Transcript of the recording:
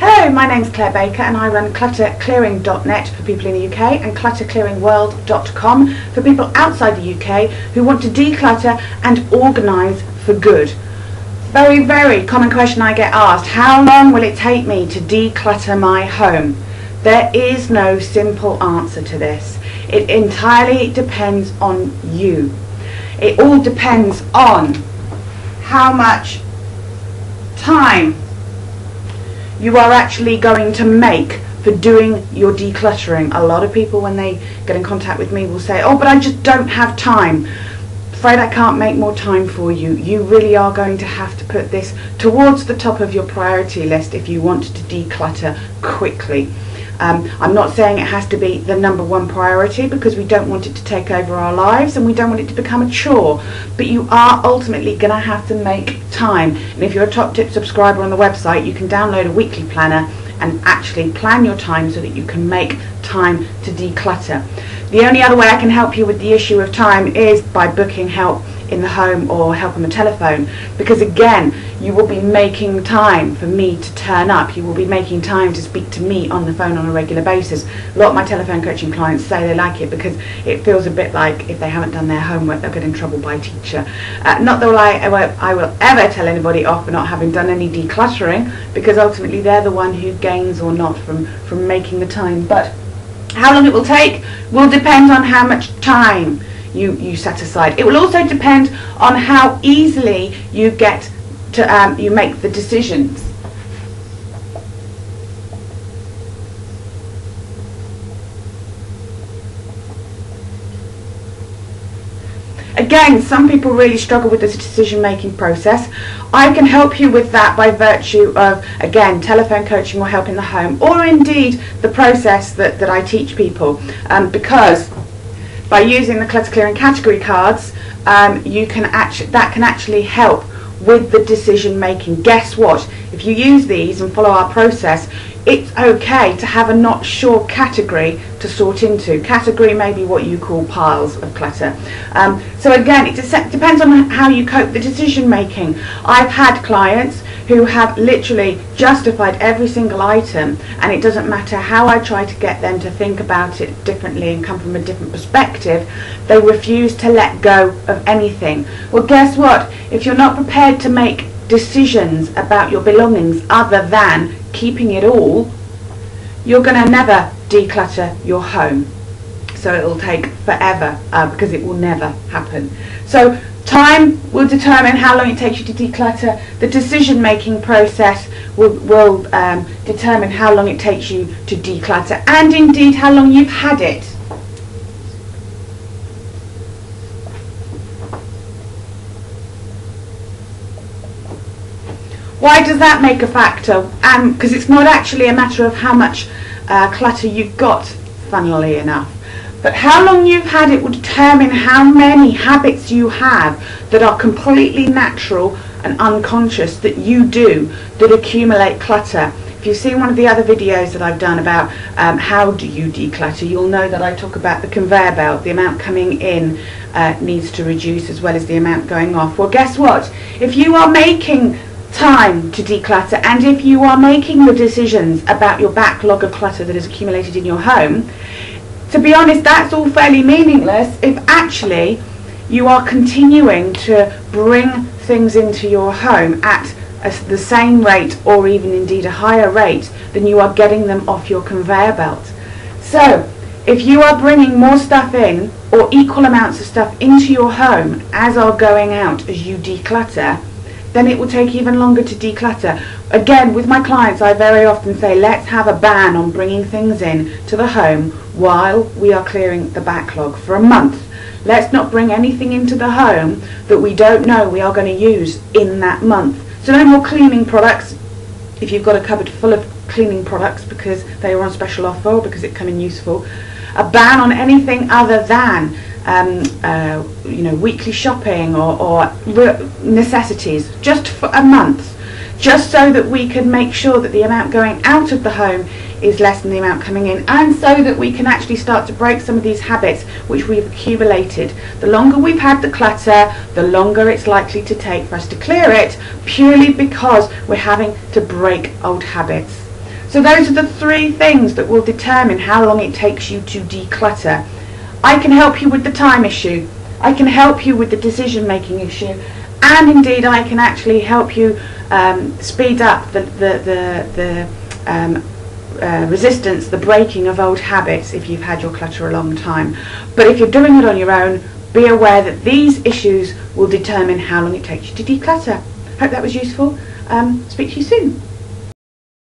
Hello, my name's Claire Baker and I run clutterclearing.net for people in the UK and clutterclearingworld.com for people outside the UK who want to declutter and organise for good. Very, very common question I get asked: how long will it take me to declutter my home? There is no simple answer to this. It entirely depends on you. It all depends on how much time you are actually going to make for doing your decluttering. A lot of people, when they get in contact with me, will say, oh, but I just don't have time. Afraid I can't make more time for you. You really are going to have to put this towards the top of your priority list if you want to declutter quickly. I'm not saying it has to be the #1 priority, because we don't want it to take over our lives and we don't want it to become a chore, but you are ultimately going to have to make time. And if you're a Top Tip subscriber on the website, you can download a weekly planner and actually plan your time so that you can make time to declutter. The only other way I can help you with the issue of time is by booking help in the home or help on the telephone, because again, you will be making time for me to turn up. You will be making time to speak to me on the phone on a regular basis. A lot of my telephone coaching clients say they like it because it feels a bit like if they haven't done their homework, they'll get in trouble by a teacher. Not that I will ever tell anybody off for not having done any decluttering, because ultimately they're the one who gains or not from making the time. But how long it will take will depend on how much time you set aside. It will also depend on how easily you get to you make the decisions. Again, some people really struggle with this decision-making process. I can help you with that by virtue of, again, telephone coaching or help in the home, or indeed the process that I teach people, because by using the clutter clearing category cards, that can actually help with the decision making. Guess what? If you use these and follow our process, it's okay to have a not sure category to sort into. Category may be what you call piles of clutter. So again, it depends on how you cope the decision making. I've had clients who have literally justified every single item, and it doesn't matter how I try to get them to think about it differently and come from a different perspective, they refuse to let go of anything. Well, guess what? If you're not prepared to make decisions about your belongings other than keeping it all, you're going to never declutter your home. So it will take forever, because it will never happen. So time will determine how long it takes you to declutter. The decision-making process will determine how long it takes you to declutter, and indeed how long you've had it. Why does that make a factor? Because it's not actually a matter of how much clutter you've got, funnily enough. But how long you've had it will determine how many habits you have that are completely natural and unconscious that you do that accumulate clutter. If you've seen one of the other videos that I've done about how do you declutter, you'll know that I talk about the conveyor belt. The amount coming in needs to reduce as well as the amount going off. Well, guess what? If you are making time to declutter, and if you are making the decisions about your backlog of clutter that is accumulated in your home, to be honest, that's all fairly meaningless if actually you are continuing to bring things into your home at the same rate, or even indeed a higher rate than you are getting them off your conveyor belt. So if you are bringing more stuff in, or equal amounts of stuff into your home as are going out as you declutter, then it will take even longer to declutter. Again, with my clients, I very often say, let's have a ban on bringing things in to the home while we are clearing the backlog for a month. Let's not bring anything into the home that we don't know we are going to use in that month. So no more cleaning products if you've got a cupboard full of cleaning products because they were on special offer or because it come in useful. A ban on anything other than weekly shopping or necessities, just for a month, just so that we can make sure that the amount going out of the home is less than the amount coming in, and so that we can actually start to break some of these habits which we've accumulated. The longer we've had the clutter, the longer it's likely to take for us to clear it, purely because we're having to break old habits. So those are the 3 things that will determine how long it takes you to declutter. I can help you with the time issue, I can help you with the decision making issue, and indeed I can actually help you speed up the resistance, the breaking of old habits if you've had your clutter a long time. But if you're doing it on your own, be aware that these issues will determine how long it takes you to declutter. Hope that was useful. Speak to you soon.